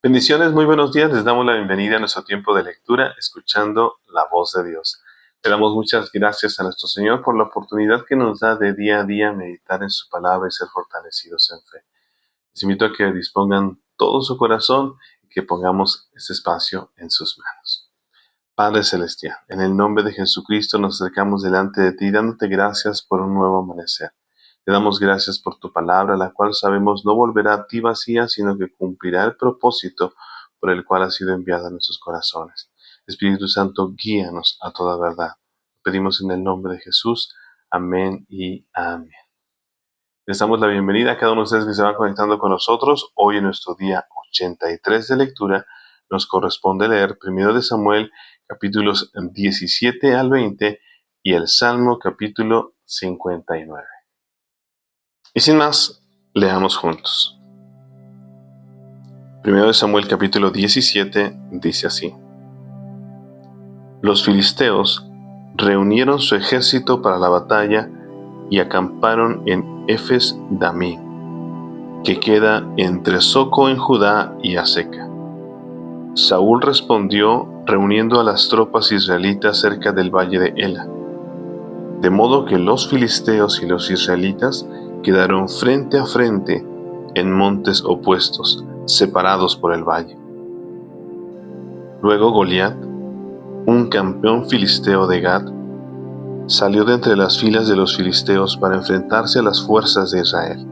Bendiciones, muy buenos días. Les damos la bienvenida a nuestro tiempo de lectura, escuchando la voz de Dios. Le damos muchas gracias a nuestro Señor por la oportunidad que nos da de día a día meditar en su palabra y ser fortalecidos en fe. Les invito a que dispongan todo su corazón y que pongamos este espacio en sus manos. Padre Celestial, en el nombre de Jesucristo nos acercamos delante de ti dándote gracias por un nuevo amanecer. Te damos gracias por tu palabra, la cual sabemos no volverá a ti vacía, sino que cumplirá el propósito por el cual ha sido enviada a nuestros corazones. Espíritu Santo, guíanos a toda verdad. Pedimos en el nombre de Jesús. Amén y amén. Les damos la bienvenida a cada uno de ustedes que se van conectando con nosotros. Hoy en nuestro día 83 de lectura nos corresponde leer 1 de Samuel capítulos 17 al 20 y el Salmo capítulo 59. Y sin más, leamos juntos. 1 de Samuel capítulo 17 dice así: Los filisteos reunieron su ejército para la batalla y acamparon en Efes-Damim, que queda entre Soco en Judá y Azeca. Saúl respondió reuniendo a las tropas israelitas cerca del valle de Ela, de modo que los filisteos y los israelitas quedaron frente a frente en montes opuestos, separados por el valle. Luego Goliat, un campeón filisteo de Gat, salió de entre las filas de los filisteos para enfrentarse a las fuerzas de Israel.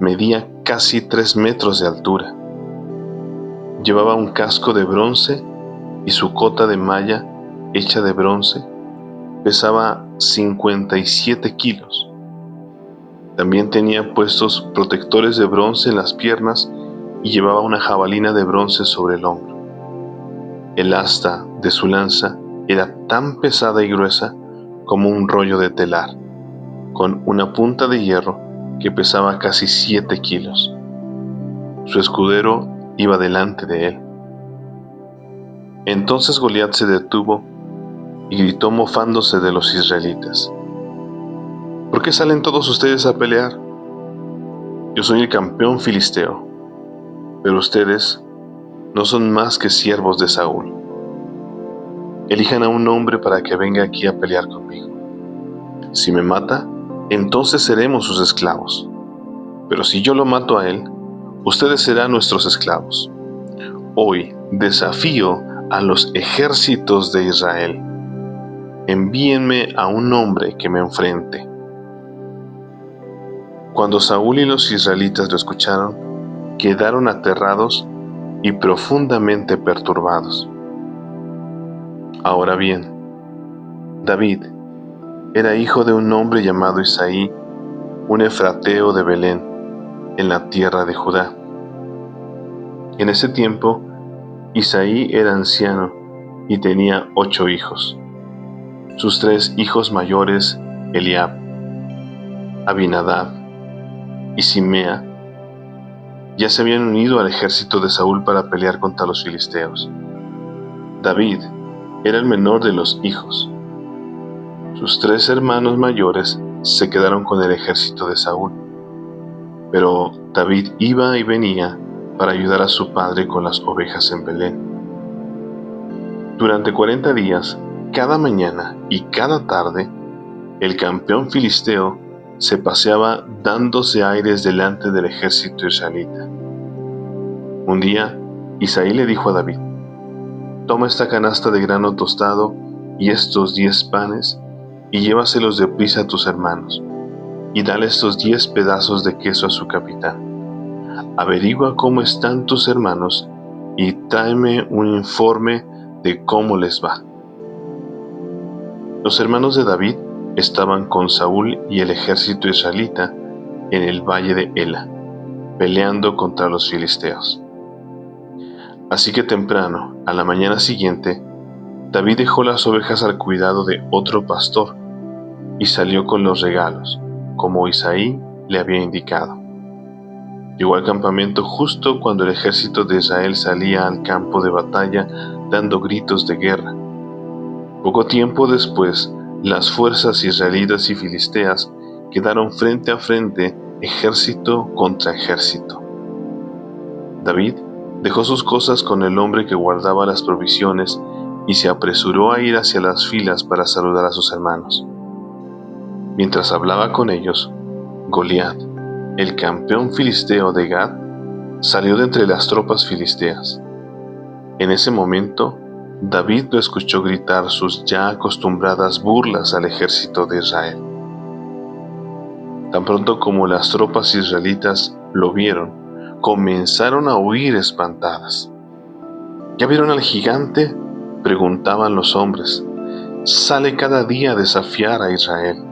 Medía casi 3 metros de altura. Llevaba un casco de bronce y su cota de malla, hecha de bronce, pesaba 57 kilos. También tenía puestos protectores de bronce en las piernas y llevaba una jabalina de bronce sobre el hombro. El asta de su lanza era tan pesada y gruesa como un rollo de telar, con una punta de hierro que pesaba casi 7 kilos. Su escudero iba delante de él. Entonces Goliat se detuvo y gritó mofándose de los israelitas: ¿Por qué salen todos ustedes a pelear? Yo soy el campeón filisteo, pero ustedes no son más que siervos de Saúl. Elijan a un hombre para que venga aquí a pelear conmigo. Si me mata, entonces seremos sus esclavos. Pero si yo lo mato a él, ustedes serán nuestros esclavos. Hoy desafío a los ejércitos de Israel. Envíenme a un hombre que me enfrente. Cuando Saúl y los israelitas lo escucharon, quedaron aterrados y profundamente perturbados. Ahora bien, David era hijo de un hombre llamado Isaí, un efrateo de Belén, en la tierra de Judá. En ese tiempo, Isaí era anciano y tenía 8 hijos. Sus 3 hijos mayores, Eliab, Abinadab y Simea, ya se habían unido al ejército de Saúl para pelear contra los filisteos. David era el menor de los hijos. Sus 3 hermanos mayores se quedaron con el ejército de Saúl, pero David iba y venía para ayudar a su padre con las ovejas en Belén. Durante 40 días, cada mañana y cada tarde, el campeón filisteo se paseaba dándose aires delante del ejército israelita. Un día, Isaí le dijo a David: Toma esta canasta de grano tostado y estos 10 panes y llévaselos deprisa a tus hermanos, y dale estos 10 pedazos de queso a su capitán. Averigua cómo están tus hermanos y tráeme un informe de cómo les va. Los hermanos de David estaban con Saúl y el ejército israelita en el valle de Ela, peleando contra los filisteos. Así que temprano, a la mañana siguiente, David dejó las ovejas al cuidado de otro pastor y salió con los regalos, como Isaí le había indicado. Llegó al campamento justo cuando el ejército de Israel salía al campo de batalla dando gritos de guerra. Poco tiempo después, las fuerzas israelitas y filisteas quedaron frente a frente, ejército contra ejército. David dejó sus cosas con el hombre que guardaba las provisiones y se apresuró a ir hacia las filas para saludar a sus hermanos. Mientras hablaba con ellos, Goliat, el campeón filisteo de Gad, salió de entre las tropas filisteas. En ese momento, David lo escuchó gritar sus ya acostumbradas burlas al ejército de Israel. Tan pronto como las tropas israelitas lo vieron, comenzaron a huir espantadas. ¿Ya vieron al gigante?, preguntaban los hombres. Sale cada día a desafiar a Israel.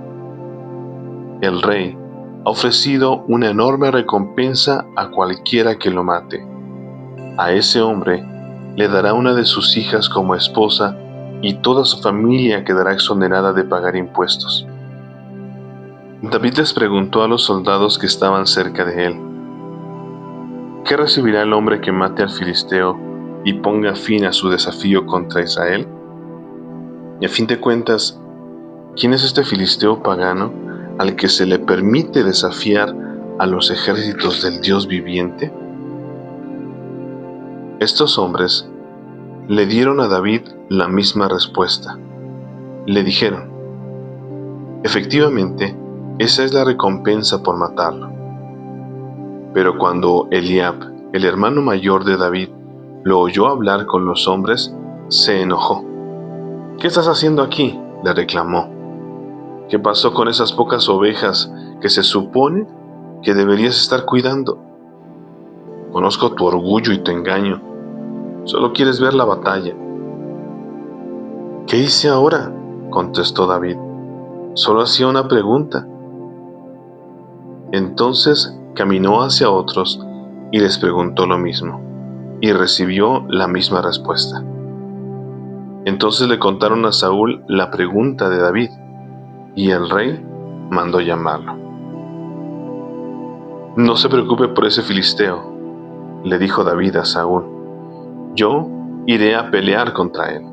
El rey ha ofrecido una enorme recompensa a cualquiera que lo mate. A ese hombre le dará una de sus hijas como esposa y toda su familia quedará exonerada de pagar impuestos. David les preguntó a los soldados que estaban cerca de él: ¿qué recibirá el hombre que mate al filisteo y ponga fin a su desafío contra Israel? Y a fin de cuentas, ¿quién es este filisteo pagano al que se le permite desafiar a los ejércitos del Dios viviente? Estos hombres le dieron a David la misma respuesta. Le dijeron: efectivamente, esa es la recompensa por matarlo. Pero cuando Eliab, el hermano mayor de David, lo oyó hablar con los hombres, se enojó. ¿Qué estás haciendo aquí?, le reclamó. ¿Qué pasó con esas pocas ovejas que se supone que deberías estar cuidando? Conozco tu orgullo y tu engaño. Solo quieres ver la batalla. ¿Qué hice ahora?, contestó David. Solo hacía una pregunta. Entonces caminó hacia otros y les preguntó lo mismo, y recibió la misma respuesta. Entonces le contaron a Saúl la pregunta de David, y el rey mandó llamarlo. No se preocupe por ese filisteo, le dijo David a Saúl. Yo iré a pelear contra él.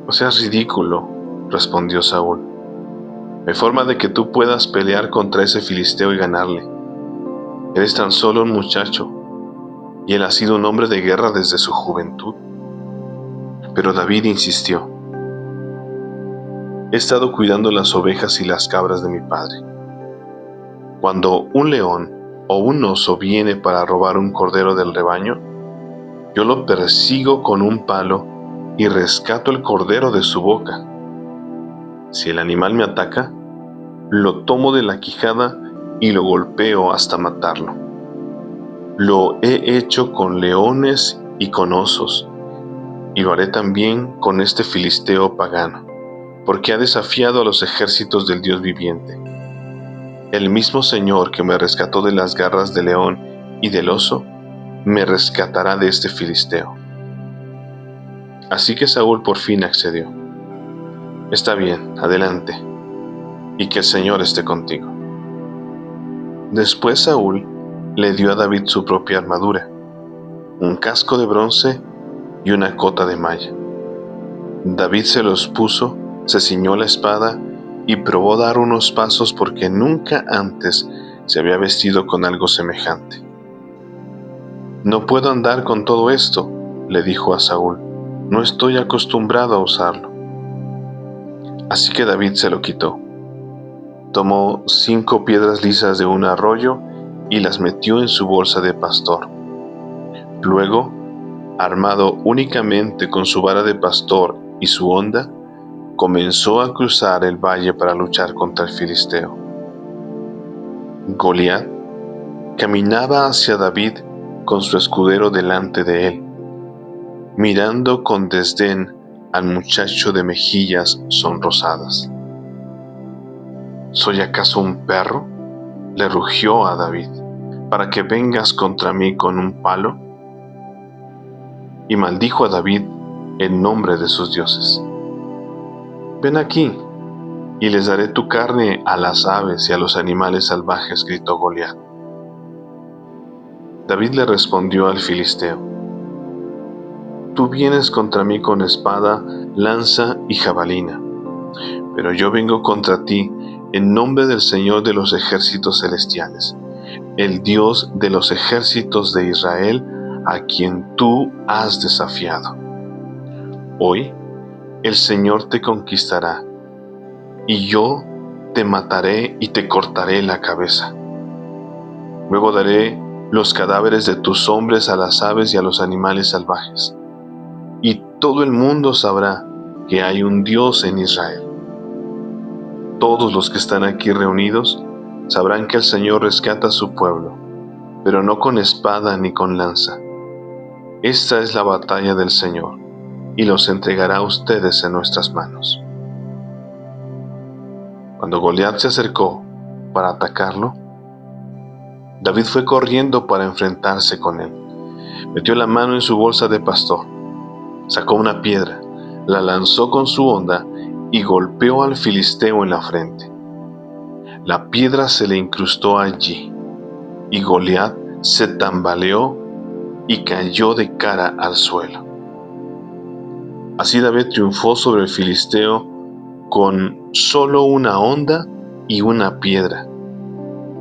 No seas ridículo, respondió Saúl. No hay forma de que tú puedas pelear contra ese filisteo y ganarle. Eres tan solo un muchacho, y él ha sido un hombre de guerra desde su juventud. Pero David insistió: he estado cuidando las ovejas y las cabras de mi padre. Cuando un león o un oso viene para robar un cordero del rebaño, yo lo persigo con un palo y rescato el cordero de su boca. Si el animal me ataca, lo tomo de la quijada y lo golpeo hasta matarlo. Lo he hecho con leones y con osos, y lo haré también con este filisteo pagano, porque ha desafiado a los ejércitos del Dios viviente. El mismo Señor que me rescató de las garras del león y del oso, me rescatará de este filisteo. Así que Saúl por fin accedió. Está bien, adelante, y que el Señor esté contigo. Después Saúl le dio a David su propia armadura, un casco de bronce y una cota de malla. David se los puso, se ciñó la espada y probó dar unos pasos porque nunca antes se había vestido con algo semejante. No puedo andar con todo esto, le dijo a Saúl. No estoy acostumbrado a usarlo. Así que David se lo quitó. Tomó 5 piedras lisas de un arroyo y las metió en su bolsa de pastor. Luego, armado únicamente con su vara de pastor y su honda, comenzó a cruzar el valle para luchar contra el filisteo. Goliat caminaba hacia David con su escudero delante de él, mirando con desdén al muchacho de mejillas sonrosadas. ¿Soy acaso un perro?, le rugió a David, para que vengas contra mí con un palo. Y maldijo a David en nombre de sus dioses. Ven aquí, y les daré tu carne a las aves y a los animales salvajes, gritó Goliat. David le respondió al filisteo: tú vienes contra mí con espada, lanza y jabalina, pero yo vengo contra ti en nombre del Señor de los ejércitos celestiales, el Dios de los ejércitos de Israel, a quien tú has desafiado. Hoy el Señor te conquistará, y yo te mataré y te cortaré la cabeza. Luego daré los cadáveres de tus hombres a las aves y a los animales salvajes, y todo el mundo sabrá que hay un Dios en Israel. Todos los que están aquí reunidos sabrán que el Señor rescata a su pueblo, pero no con espada ni con lanza. Esta es la batalla del Señor, y los entregará a ustedes en nuestras manos. Cuando Goliat se acercó para atacarlo, David fue corriendo para enfrentarse con él. Metió la mano en su bolsa de pastor, sacó una piedra, la lanzó con su honda y golpeó al filisteo en la frente. La piedra se le incrustó allí, y Goliat se tambaleó y cayó de cara al suelo. Así David triunfó sobre el filisteo con solo una honda y una piedra,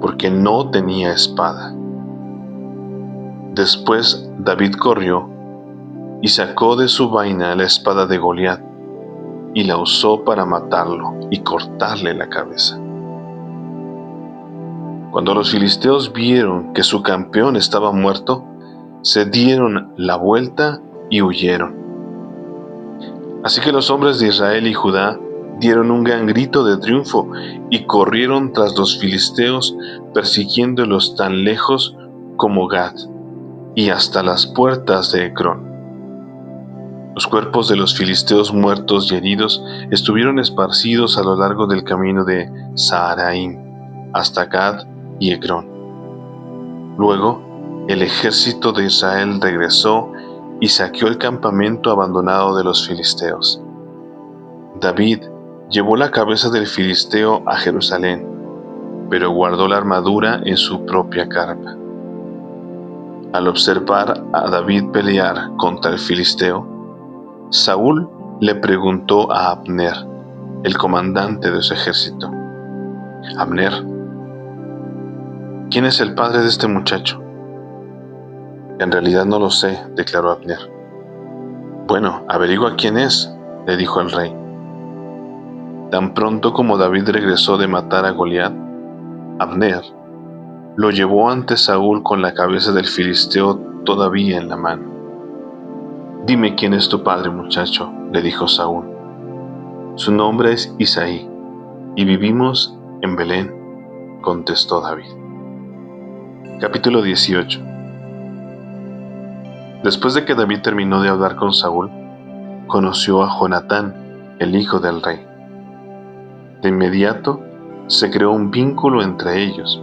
porque no tenía espada. Después David corrió y sacó de su vaina la espada de Goliat y la usó para matarlo y cortarle la cabeza. Cuando los filisteos vieron que su campeón estaba muerto, se dieron la vuelta y huyeron. Así que los hombres de Israel y Judá dieron un gran grito de triunfo y corrieron tras los filisteos, persiguiéndolos tan lejos como Gat y hasta las puertas de Ecrón. Los cuerpos de los filisteos muertos y heridos estuvieron esparcidos a lo largo del camino de Saharaim hasta Gad y Ecrón. Luego, el ejército de Israel regresó y saqueó el campamento abandonado de los filisteos. David llevó la cabeza del filisteo a Jerusalén, pero guardó la armadura en su propia carpa. Al observar a David pelear contra el filisteo, Saúl le preguntó a Abner, el comandante de su ejército: Abner, ¿quién es el padre de este muchacho? En realidad no lo sé, declaró Abner. Bueno, averigua quién es, le dijo el rey. Tan pronto como David regresó de matar a Goliat, Abner lo llevó ante Saúl con la cabeza del filisteo todavía en la mano. Dime quién es tu padre, muchacho, le dijo Saúl. Su nombre es Isaí, y vivimos en Belén, contestó David. Capítulo 18. Después de que David terminó de hablar con Saúl, conoció a Jonatán, el hijo del rey. De inmediato se creó un vínculo entre ellos,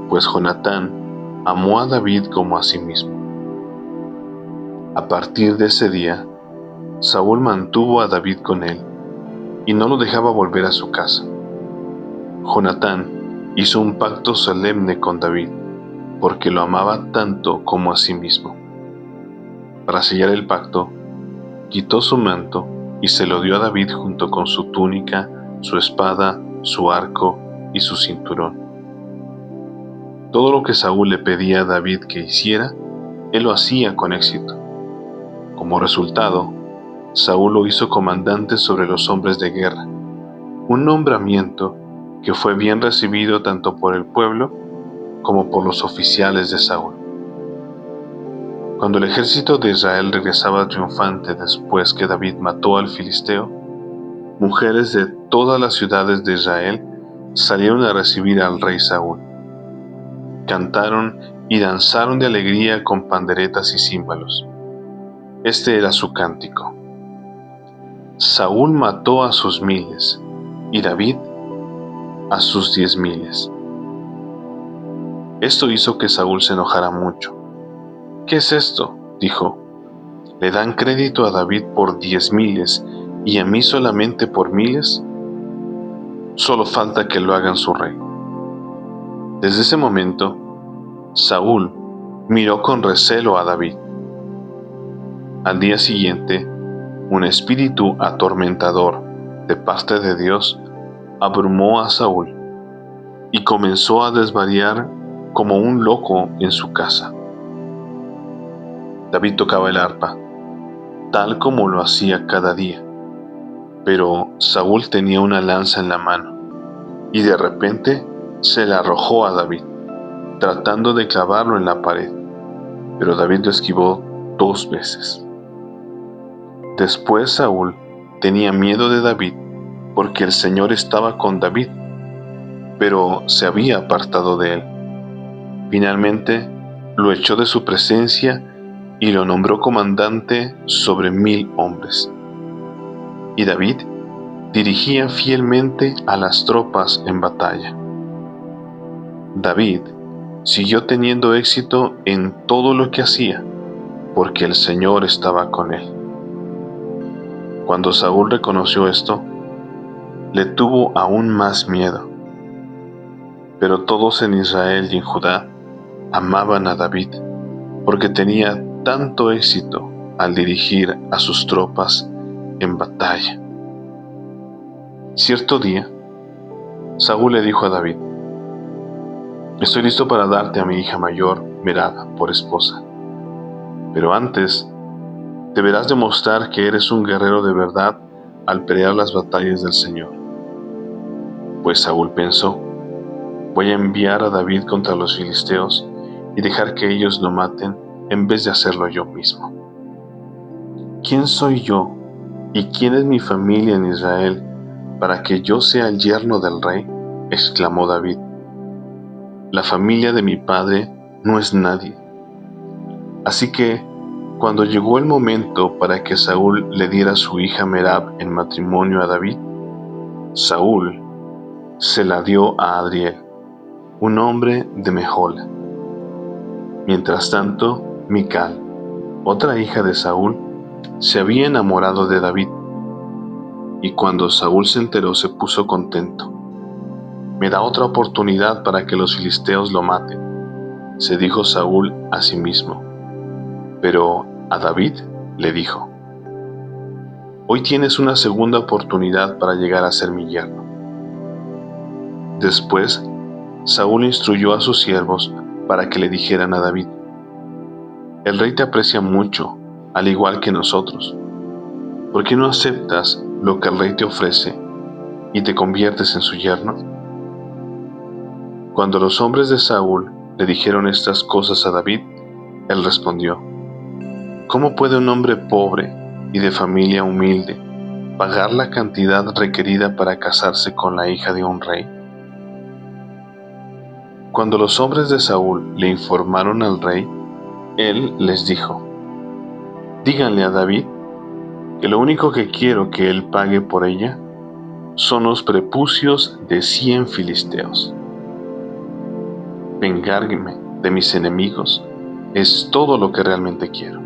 pues Jonatán amó a David como a sí mismo. A partir de ese día, Saúl mantuvo a David con él y no lo dejaba volver a su casa. Jonatán hizo un pacto solemne con David, porque lo amaba tanto como a sí mismo. Para sellar el pacto, quitó su manto y se lo dio a David junto con su túnica, su espada, su arco y su cinturón. Todo lo que Saúl le pedía a David que hiciera, él lo hacía con éxito. Como resultado, Saúl lo hizo comandante sobre los hombres de guerra, un nombramiento que fue bien recibido tanto por el pueblo como por los oficiales de Saúl. Cuando el ejército de Israel regresaba triunfante después que David mató al filisteo, mujeres de todas las ciudades de Israel salieron a recibir al rey Saúl. Cantaron y danzaron de alegría con panderetas y címbalos. Este era su cántico: Saúl mató a sus miles, y David a sus 10,000. Esto hizo que Saúl se enojara mucho. ¿Qué es esto?, dijo. ¿Le dan crédito a David por 10,000 y a mí solamente por 1,000? Solo falta que lo hagan su rey. Desde ese momento, Saúl miró con recelo a David. Al día siguiente, un espíritu atormentador de parte de Dios abrumó a Saúl y comenzó a desvariar como un loco en su casa. David tocaba el arpa, tal como lo hacía cada día, pero Saúl tenía una lanza en la mano, y de repente se la arrojó a David, tratando de clavarlo en la pared, pero David lo esquivó 2 veces. Después Saúl tenía miedo de David porque el Señor estaba con David, pero se había apartado de él. Finalmente lo echó de su presencia y lo nombró comandante sobre 1000 hombres. Y David dirigía fielmente a las tropas en batalla. David siguió teniendo éxito en todo lo que hacía, porque el Señor estaba con él. Cuando Saúl reconoció esto, le tuvo aún más miedo. Pero todos en Israel y en Judá amaban a David, porque tenía tanto éxito al dirigir a sus tropas en batalla. Cierto día, Saúl le dijo a David: «Estoy listo para darte a mi hija mayor, Merab, por esposa. Pero antes, deberás demostrar que eres un guerrero de verdad al pelear las batallas del Señor». Pues Saúl pensó: «Voy a enviar a David contra los filisteos y dejar que ellos lo maten en vez de hacerlo yo mismo. ¿Quién soy yo y quién es mi familia en Israel para que yo sea el yerno del rey?», exclamó David. «La familia de mi padre no es nadie». Así que, cuando llegó el momento para que Saúl le diera a su hija Merab en matrimonio a David, Saúl se la dio a Adriel, un hombre de Mejola. Mientras tanto, Mical, otra hija de Saúl, se había enamorado de David, y cuando Saúl se enteró se puso contento. «Me da otra oportunidad para que los filisteos lo maten», se dijo Saúl a sí mismo. Pero a David le dijo: «Hoy tienes una segunda oportunidad para llegar a ser mi yerno». Después, Saúl instruyó a sus siervos para que le dijeran a David: «El rey te aprecia mucho, al igual que nosotros. ¿Por qué no aceptas lo que el rey te ofrece y te conviertes en su yerno?». Cuando los hombres de Saúl le dijeron estas cosas a David, él respondió: «¿Cómo puede un hombre pobre y de familia humilde pagar la cantidad requerida para casarse con la hija de un rey?». Cuando los hombres de Saúl le informaron al rey, él les dijo: «Díganle a David que lo único que quiero que él pague por ella son los prepucios de 100 filisteos. Vengarme de mis enemigos es todo lo que realmente quiero».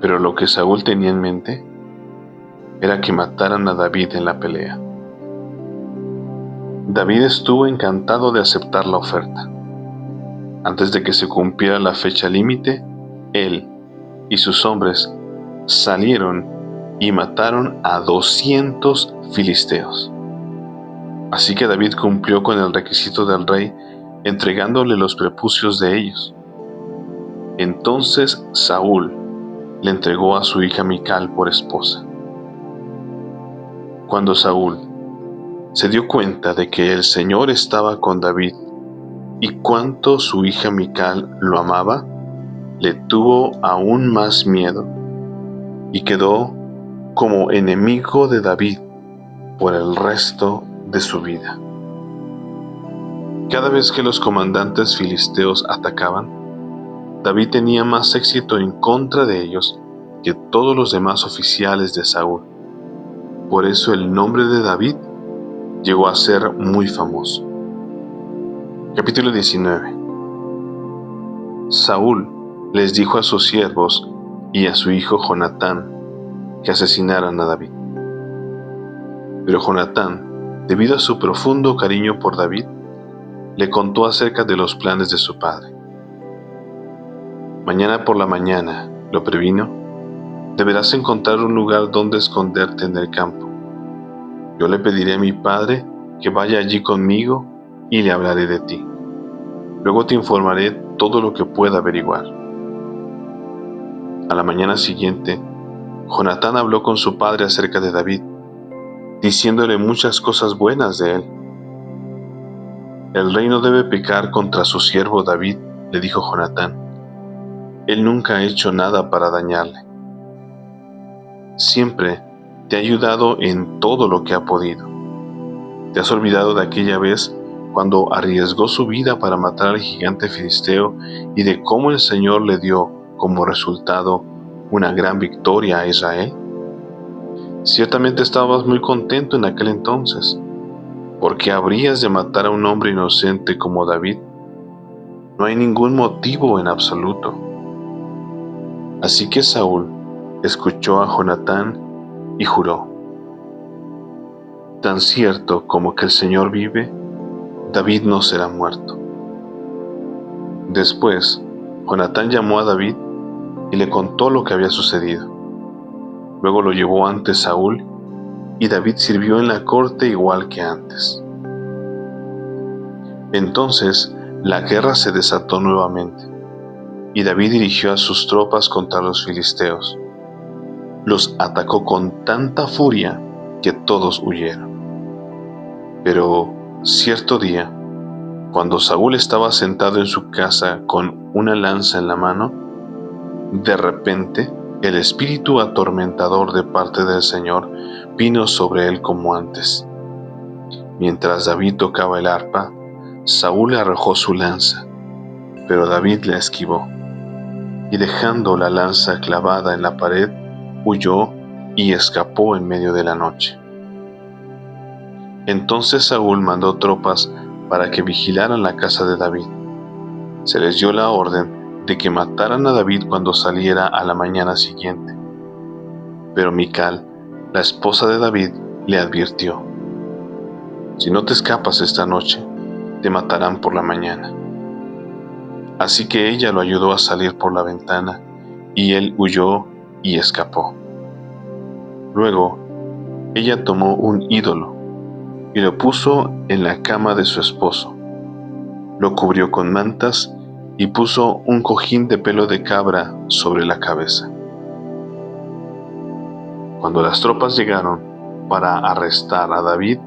Pero lo que Saúl tenía en mente era que mataran a David en la pelea. David estuvo encantado de aceptar la oferta. Antes de que se cumpliera la fecha límite, él y sus hombres salieron y mataron a 200 filisteos. Así que David cumplió con el requisito del rey, entregándole los prepucios de ellos. Entonces Saúl le entregó a su hija Mical por esposa. Cuando Saúl se dio cuenta de que el Señor estaba con David y cuánto su hija Mical lo amaba, le tuvo aún más miedo y quedó como enemigo de David por el resto de su vida. Cada vez que los comandantes filisteos atacaban, David tenía más éxito en contra de ellos que todos los demás oficiales de Saúl. Por eso el nombre de David llegó a ser muy famoso. Capítulo 19. Saúl les dijo a sus siervos y a su hijo Jonatán que asesinaran a David. Pero Jonatán, debido a su profundo cariño por David, le contó acerca de los planes de su padre. «Mañana por la mañana», lo previno, «deberás encontrar un lugar donde esconderte en el campo. Yo le pediré a mi padre que vaya allí conmigo y le hablaré de ti. Luego te informaré todo lo que pueda averiguar». A la mañana siguiente, Jonatán habló con su padre acerca de David, diciéndole muchas cosas buenas de él. El rey no debe pecar contra su siervo David, le dijo Jonatán. Él nunca ha hecho nada para dañarle. Siempre te ha ayudado en todo lo que ha podido. ¿Te has olvidado de aquella vez cuando arriesgó su vida para matar al gigante filisteo y de cómo el Señor le dio como resultado una gran victoria a Israel? Ciertamente estabas muy contento en aquel entonces. ¿Por qué habrías de matar a un hombre inocente como David? No hay ningún motivo en absoluto. Así que Saúl escuchó a Jonatán y juró: tan cierto como que el Señor vive, David no será muerto. Después, Jonatán llamó a David y le contó lo que había sucedido. Luego lo llevó ante Saúl y David sirvió en la corte igual que antes. Entonces, la guerra se desató nuevamente y David dirigió a sus tropas contra los filisteos. Los atacó con tanta furia que todos huyeron. Pero cierto día, cuando Saúl estaba sentado en su casa con una lanza en la mano, de repente el espíritu atormentador de parte del Señor vino sobre él como antes. Mientras David tocaba el arpa, Saúl le arrojó su lanza, pero David la esquivó, y dejando la lanza clavada en la pared, huyó y escapó en medio de la noche. Entonces Saúl mandó tropas para que vigilaran la casa de David. Se les dio la orden de que mataran a David cuando saliera a la mañana siguiente. Pero Mical, la esposa de David, le advirtió: si no te escapas esta noche, te matarán por la mañana. Así que ella lo ayudó a salir por la ventana, y él huyó y escapó. Luego, ella tomó un ídolo y lo puso en la cama de su esposo. Lo cubrió con mantas y puso un cojín de pelo de cabra sobre la cabeza. Cuando las tropas llegaron para arrestar a David,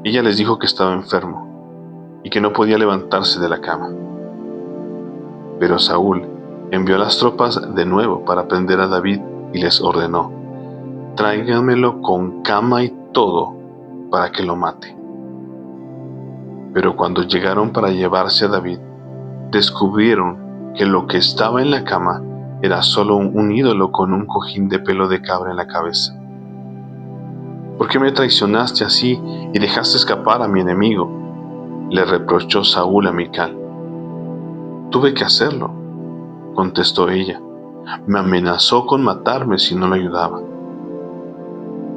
ella les dijo que estaba enfermo y que no podía levantarse de la cama. Pero Saúl envió a las tropas de nuevo para prender a David y les ordenó: tráiganmelo con cama y todo para que lo mate. Pero cuando llegaron para llevarse a David, descubrieron que lo que estaba en la cama era solo un ídolo con un cojín de pelo de cabra en la cabeza. ¿Por qué me traicionaste así y dejaste escapar a mi enemigo?, le reprochó Saúl a Mical. Tuve que hacerlo, contestó ella. Me amenazó con matarme si no lo ayudaba.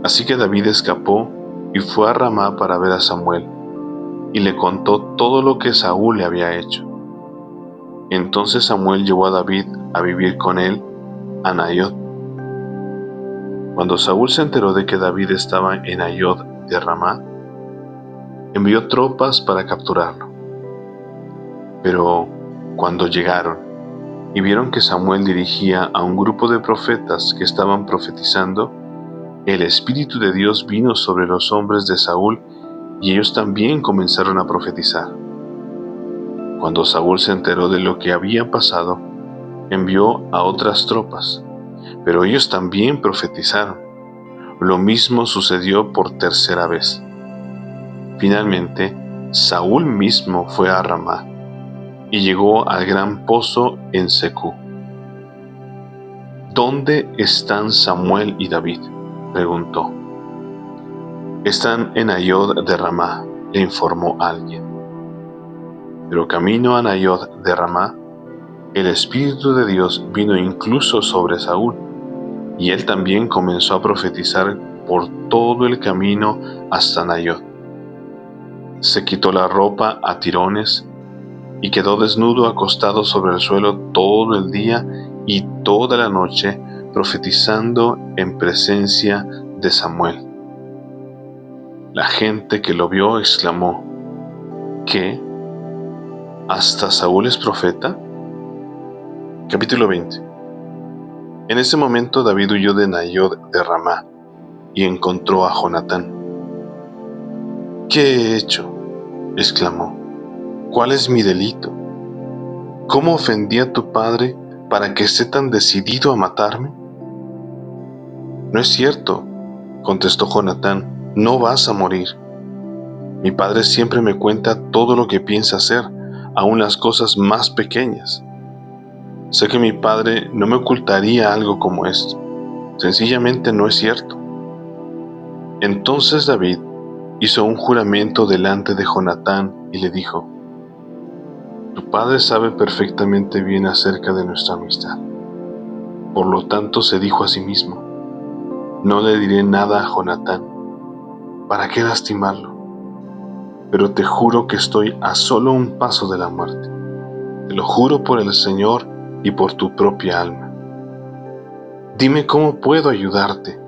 Así que David escapó y fue a Ramá para ver a Samuel, y le contó todo lo que Saúl le había hecho. Entonces Samuel llevó a David a vivir con él a Naiot. Cuando Saúl se enteró de que David estaba en Naiot de Ramá, envió tropas para capturarlo. Pero cuando llegaron y vieron que Samuel dirigía a un grupo de profetas que estaban profetizando, el Espíritu de Dios vino sobre los hombres de Saúl y ellos también comenzaron a profetizar. Cuando Saúl se enteró de lo que había pasado, envió a otras tropas, pero ellos también profetizaron. Lo mismo sucedió por tercera vez. Finalmente, Saúl mismo fue a Ramá y llegó al gran pozo en Secú. ¿Dónde están Samuel y David?, preguntó. Están en Naiot de Ramá, le informó alguien. Pero camino a Naiot de Ramá, el Espíritu de Dios vino incluso sobre Saúl, y él también comenzó a profetizar por todo el camino hasta Naiot. Se quitó la ropa a tirones y quedó desnudo acostado sobre el suelo todo el día y toda la noche, profetizando en presencia de Samuel. La gente que lo vio exclamó: ¿qué? ¿Hasta Saúl es profeta? Capítulo 20. En ese momento David huyó de Naiot de Ramá y encontró a Jonatán. «¿Qué he hecho?», exclamó. «¿Cuál es mi delito? ¿Cómo ofendí a tu padre para que esté tan decidido a matarme?». «No es cierto», contestó Jonatán, «no vas a morir. Mi padre siempre me cuenta todo lo que piensa hacer, aun las cosas más pequeñas. Sé que mi padre no me ocultaría algo como esto. Sencillamente no es cierto». Entonces David hizo un juramento delante de Jonatán y le dijo: «Tu padre sabe perfectamente bien acerca de nuestra amistad». Por lo tanto se dijo a sí mismo: «No le diré nada a Jonatán. ¿Para qué lastimarlo? Pero te juro que estoy a solo un paso de la muerte. Te lo juro por el Señor y por tu propia alma». «Dime cómo puedo ayudarte»,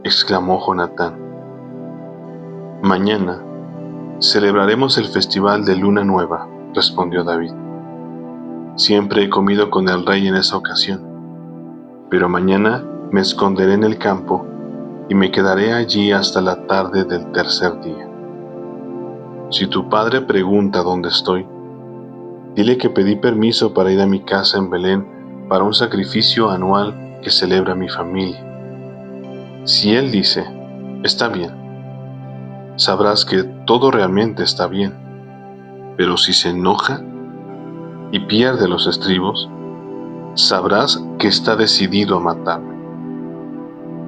exclamó Jonatán. «Mañana celebraremos el festival de Luna Nueva», respondió David. «Siempre he comido con el rey en esa ocasión, pero mañana me esconderé en el campo y me quedaré allí hasta la tarde del tercer día. Si tu padre pregunta dónde estoy, dile que pedí permiso para ir a mi casa en Belén para un sacrificio anual que celebra mi familia. Si él dice, está bien, sabrás que todo realmente está bien, pero si se enoja y pierde los estribos, sabrás que está decidido a matarme.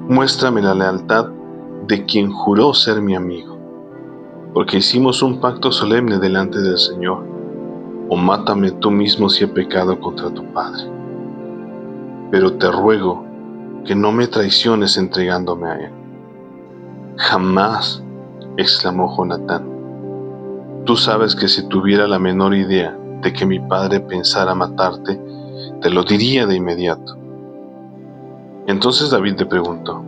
Muéstrame la lealtad de quien juró ser mi amigo, porque hicimos un pacto solemne delante del Señor, o mátame tú mismo si he pecado contra tu padre. Pero te ruego que no me traiciones entregándome a él». «Jamás», exclamó Jonatán. «Tú sabes que si tuviera la menor idea de que mi padre pensara matarte, te lo diría de inmediato». Entonces David le preguntó: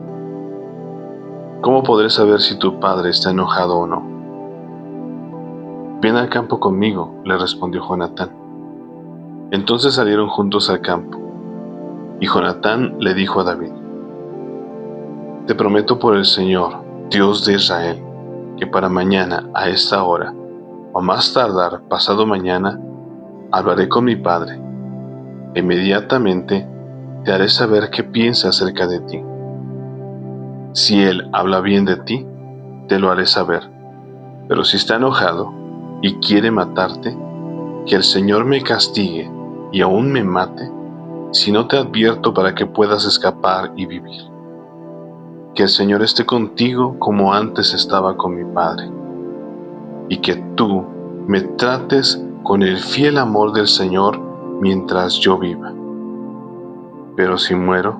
«¿Cómo podré saber si tu padre está enojado o no?». «Ven al campo conmigo», le respondió Jonatán. Entonces salieron juntos al campo, y Jonatán le dijo a David: «Te prometo por el Señor, Dios de Israel, que para mañana a esta hora, o más tardar pasado mañana, hablaré con mi padre. Inmediatamente te haré saber qué piensa acerca de ti. Si él habla bien de ti, te lo haré saber. Pero si está enojado y quiere matarte, que el Señor me castigue y aún me mate, si no te advierto para que puedas escapar y vivir. Que el Señor esté contigo como antes estaba con mi padre, y que tú me trates con el fiel amor del Señor mientras yo viva. Pero si muero,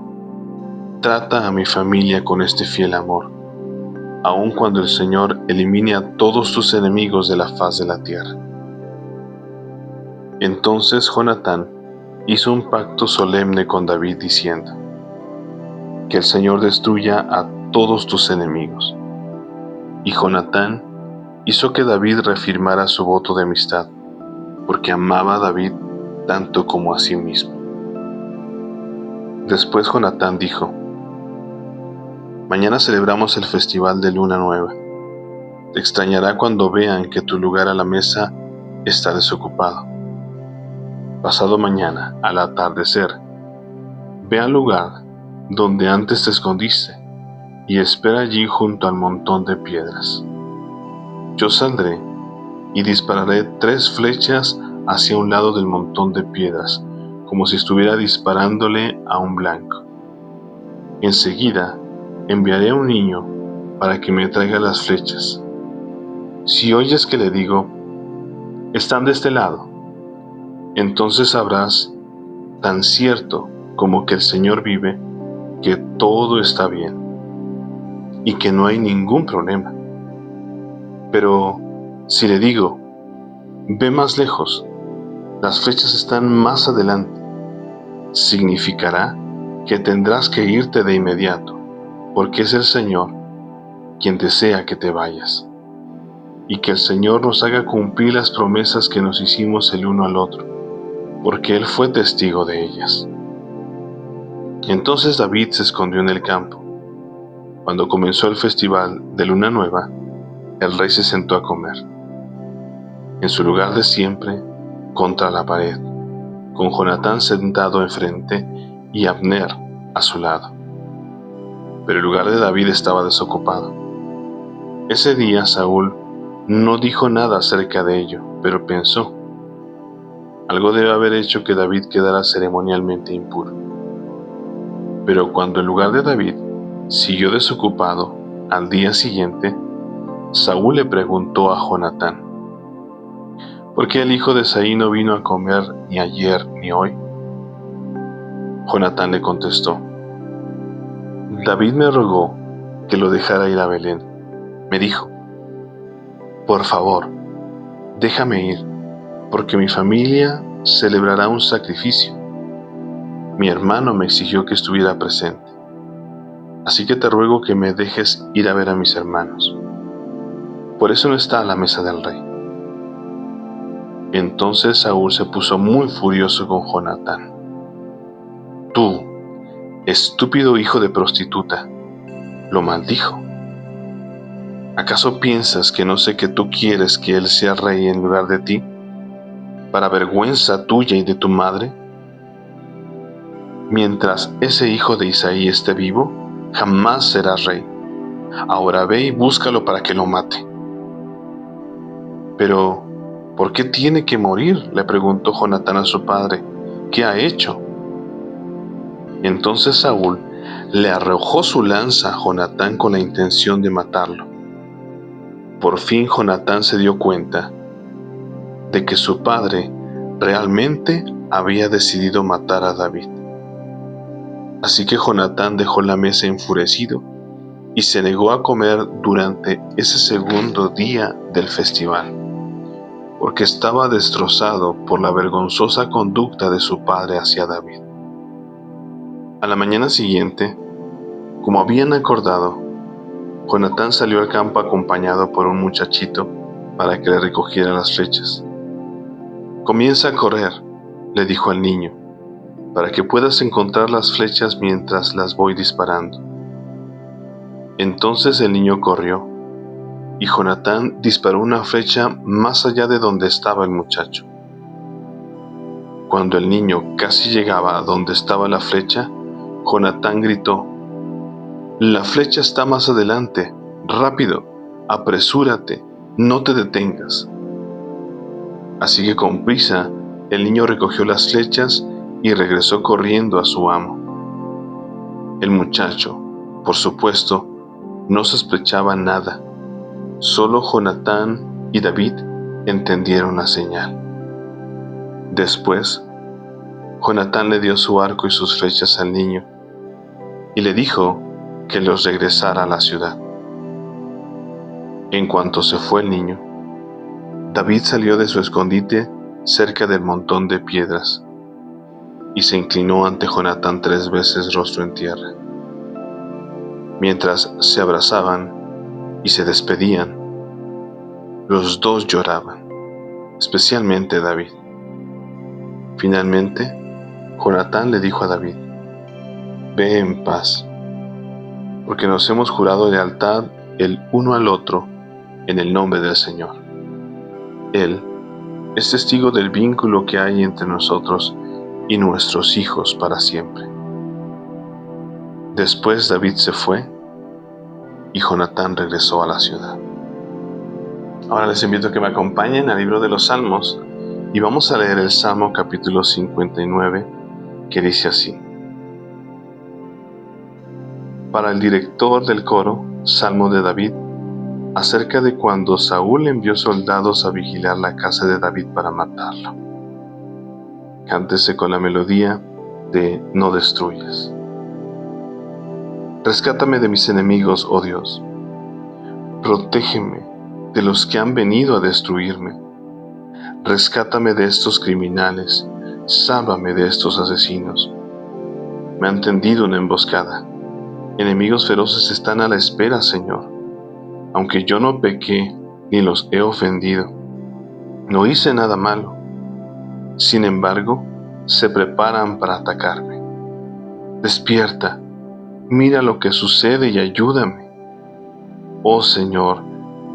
trata a mi familia con este fiel amor, aun cuando el Señor elimine a todos tus enemigos de la faz de la tierra». Entonces Jonatán hizo un pacto solemne con David diciendo: «Que el Señor destruya a todos tus enemigos». Y Jonatán hizo que David reafirmara su voto de amistad, porque amaba a David tanto como a sí mismo. Después Jonatán dijo: «Mañana celebramos el festival de Luna Nueva. Te extrañará cuando vean que tu lugar a la mesa está desocupado. Pasado mañana, al atardecer, ve al lugar donde antes te escondiste y espera allí junto al montón de piedras. Yo saldré y dispararé 3 flechas hacia un lado del montón de piedras, como si estuviera disparándole a un blanco. Enseguida enviaré a un niño para que me traiga las flechas. Si oyes que le digo, están de este lado, entonces sabrás, tan cierto como que el Señor vive, que todo está bien y que no hay ningún problema. Pero si le digo, ve más lejos, las flechas están más adelante, significará que tendrás que irte de inmediato, porque es el Señor quien desea que te vayas, y que el Señor nos haga cumplir las promesas que nos hicimos el uno al otro, porque Él fue testigo de ellas». Entonces David se escondió en el campo. Cuando comenzó el festival de Luna Nueva, el rey se sentó a comer, en su lugar de siempre, contra la pared, con Jonatán sentado enfrente y Abner a su lado. Pero el lugar de David estaba desocupado. Ese día Saúl no dijo nada acerca de ello, pero pensó: algo debe haber hecho que David quedara ceremonialmente impuro. Pero cuando el lugar de David siguió desocupado, al día siguiente, Saúl le preguntó a Jonatán: ¿por qué el hijo de Isaí no vino a comer ni ayer ni hoy? Jonatán le contestó: David me rogó que lo dejara ir a Belén. Me dijo: por favor, déjame ir, porque mi familia celebrará un sacrificio. Mi hermano me exigió que estuviera presente. Así que te ruego que me dejes ir a ver a mis hermanos. Por eso no está a la mesa del rey. Entonces Saúl se puso muy furioso con Jonatán. Tú, estúpido hijo de prostituta, lo maldijo. ¿Acaso piensas que no sé que tú quieres que él sea rey en lugar de ti, para vergüenza tuya y de tu madre? Mientras ese hijo de Isaí esté vivo, jamás será rey. Ahora ve y búscalo para que lo mate. Pero, ¿por qué tiene que morir?, le preguntó Jonatán a su padre. ¿Qué ha hecho? Entonces Saúl le arrojó su lanza a Jonatán con la intención de matarlo. Por fin Jonatán se dio cuenta de que su padre realmente había decidido matar a David. Así que Jonatán dejó la mesa enfurecido y se negó a comer durante ese segundo día del festival, porque estaba destrozado por la vergonzosa conducta de su padre hacia David. A la mañana siguiente, como habían acordado, Jonatán salió al campo acompañado por un muchachito para que le recogiera las flechas. Comienza a correr, le dijo al niño, para que puedas encontrar las flechas mientras las voy disparando. Entonces el niño corrió, y Jonatán disparó una flecha más allá de donde estaba el muchacho. Cuando el niño casi llegaba a donde estaba la flecha, Jonatán gritó: «La flecha está más adelante, rápido, apresúrate, no te detengas». Así que con prisa, el niño recogió las flechas y regresó corriendo a su amo. El muchacho, por supuesto, no sospechaba nada. Solo Jonatán y David entendieron la señal. Después, Jonatán le dio su arco y sus flechas al niño y le dijo que los regresara a la ciudad. En cuanto se fue el niño, David salió de su escondite cerca del montón de piedras y se inclinó ante Jonatán 3 veces rostro en tierra. Mientras se abrazaban y se despedían, los dos lloraban, especialmente David. Finalmente, Jonatán le dijo a David: «Ve en paz, porque nos hemos jurado lealtad el uno al otro en el nombre del Señor. Él es testigo del vínculo que hay entre nosotros y nuestros hijos para siempre». Después David se fue y Jonatán regresó a la ciudad. Ahora les invito a que me acompañen al libro de los Salmos y vamos a leer el Salmo capítulo 59, que dice así. Para el director del coro, Salmo de David, acerca de cuando Saúl envió soldados a vigilar la casa de David para matarlo. Cántese con la melodía de No destruyas. Rescátame de mis enemigos, oh Dios. Protégeme de los que han venido a destruirme. Rescátame de estos criminales, sálvame de estos asesinos. Me han tendido una emboscada. Enemigos feroces están a la espera, Señor. Aunque yo no pequé ni los he ofendido, no hice nada malo. Sin embargo, se preparan para atacarme. Despierta, mira lo que sucede y ayúdame. Oh Señor,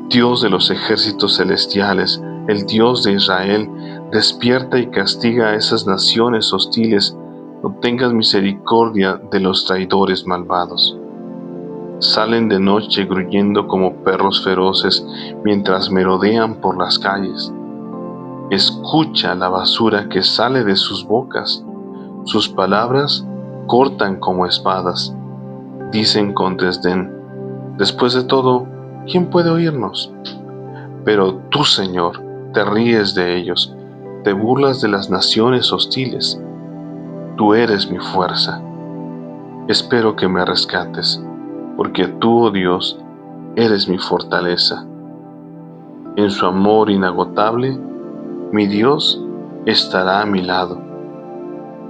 Dios de los ejércitos celestiales, el Dios de Israel, despierta y castiga a esas naciones hostiles. No tengas misericordia de los traidores malvados. Salen de noche gruñendo como perros feroces mientras merodean por las calles. Escucha la basura que sale de sus bocas. Sus palabras cortan como espadas. Dicen con desdén: después de todo, ¿quién puede oírnos? Pero tú, Señor, te ríes de ellos, te burlas de las naciones hostiles. Tú eres mi fuerza. Espero que me rescates, porque tú, oh Dios, eres mi fortaleza. En su amor inagotable, mi Dios estará a mi lado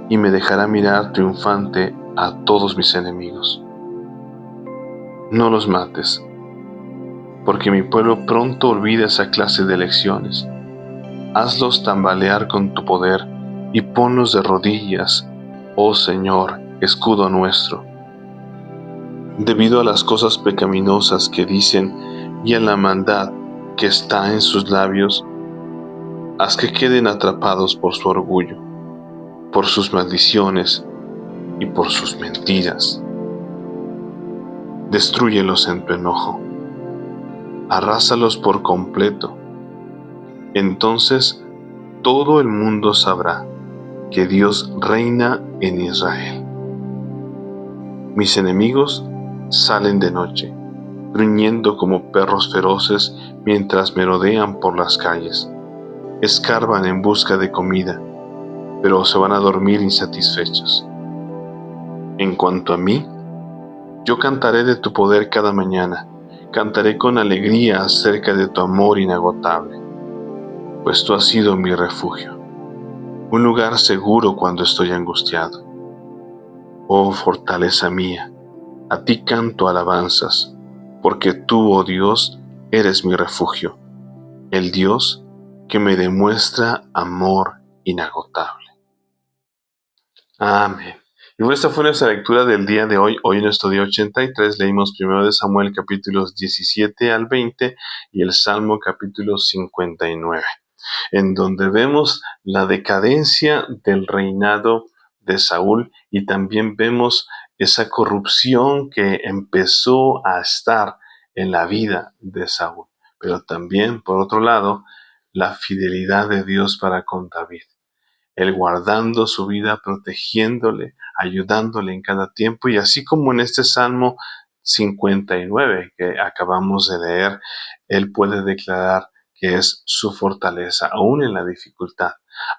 y me dejará mirar triunfante a todos mis enemigos. No los mates, porque mi pueblo pronto olvida esa clase de lecciones. Hazlos tambalear con tu poder y ponlos de rodillas, oh Señor, escudo nuestro. Debido a las cosas pecaminosas que dicen y a la maldad que está en sus labios, haz que queden atrapados por su orgullo, por sus maldiciones y por sus mentiras. Destrúyelos en tu enojo, arrásalos por completo. Entonces todo el mundo sabrá que Dios reina en Israel. Mis enemigos salen de noche, gruñendo como perros feroces mientras merodean por las calles. Escarban en busca de comida, pero se van a dormir insatisfechos. En cuanto a mí, yo cantaré de tu poder cada mañana, cantaré con alegría acerca de tu amor inagotable, pues tú has sido mi refugio, un lugar seguro cuando estoy angustiado. Oh fortaleza mía, a ti canto alabanzas, porque tú, oh Dios, eres mi refugio, el Dios que me demuestra amor inagotable. Amén. Y bueno, esta fue nuestra lectura del día de hoy. Hoy en nuestro día 83 leímos primero de Samuel capítulos 17 al 20 y el Salmo capítulo 59, en donde vemos la decadencia del reinado de Saúl y también vemos esa corrupción que empezó a estar en la vida de Saúl. Pero también, por otro lado, la fidelidad de Dios para con David. Él guardando su vida, protegiéndole, ayudándole en cada tiempo. Y así como en este Salmo 59 que acabamos de leer, Él puede declarar que es su fortaleza, aún en la dificultad,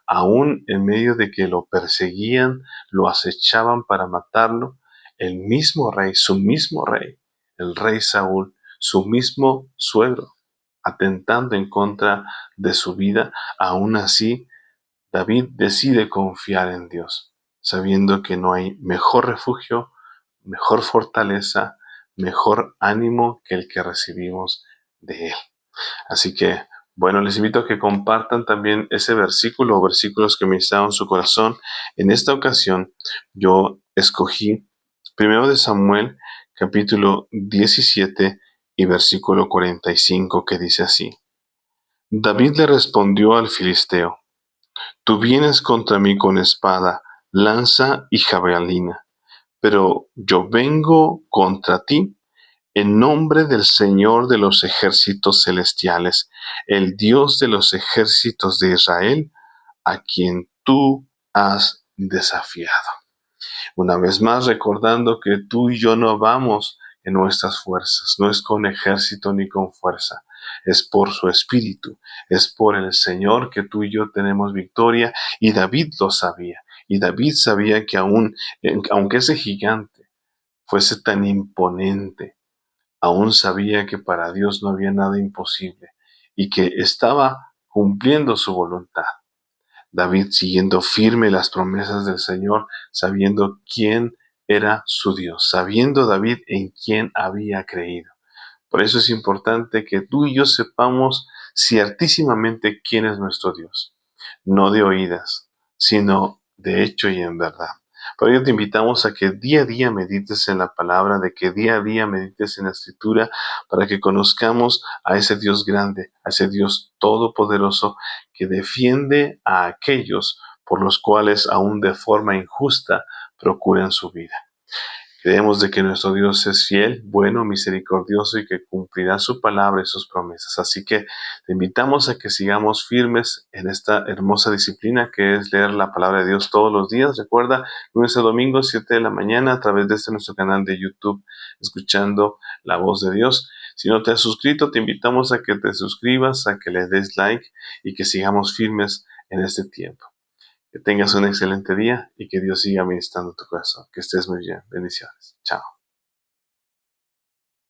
aún en medio de que lo perseguían, lo acechaban para matarlo. El mismo rey, su mismo rey, el rey Saúl, su mismo suegro, atentando en contra de su vida, aún así David decide confiar en Dios, sabiendo que no hay mejor refugio, mejor fortaleza, mejor ánimo que el que recibimos de Él. Así que, bueno, les invito a que compartan también ese versículo o versículos que ministraron su corazón. En esta ocasión, yo escogí primero de Samuel, capítulo 17 y versículo 45, que dice así: David le respondió al filisteo: Tú vienes contra mí con espada, lanza y jabalina, pero yo vengo contra ti en nombre del Señor de los ejércitos celestiales, el Dios de los ejércitos de Israel, a quien tú has desafiado. Una vez más recordando que tú y yo no vamos en nuestras fuerzas, no es con ejército ni con fuerza, es por su espíritu, es por el Señor que tú y yo tenemos victoria, y David lo sabía, y David sabía que aunque ese gigante fuese tan imponente, aún sabía que para Dios no había nada imposible y que estaba cumpliendo su voluntad. David siguiendo firme las promesas del Señor, sabiendo quién era su Dios, sabiendo David en quién había creído. Por eso es importante que tú y yo sepamos ciertísimamente quién es nuestro Dios, no de oídas, sino de hecho y en verdad. Por ello te invitamos a que día a día medites en la palabra, de que día a día medites en la escritura, para que conozcamos a ese Dios grande, a ese Dios todopoderoso que defiende a aquellos por los cuales aún de forma injusta procuran su vida. Creemos de que nuestro Dios es fiel, bueno, misericordioso y que cumplirá su palabra y sus promesas. Así que te invitamos a que sigamos firmes en esta hermosa disciplina que es leer la palabra de Dios todos los días. Recuerda, lunes a domingo, 7 de la mañana, a través de nuestro canal de YouTube, escuchando la voz de Dios. Si no te has suscrito, te invitamos a que te suscribas, a que le des like y que sigamos firmes en este tiempo. Que tengas un excelente día y que Dios siga ministrando tu corazón. Que estés muy bien. Bendiciones. Chao.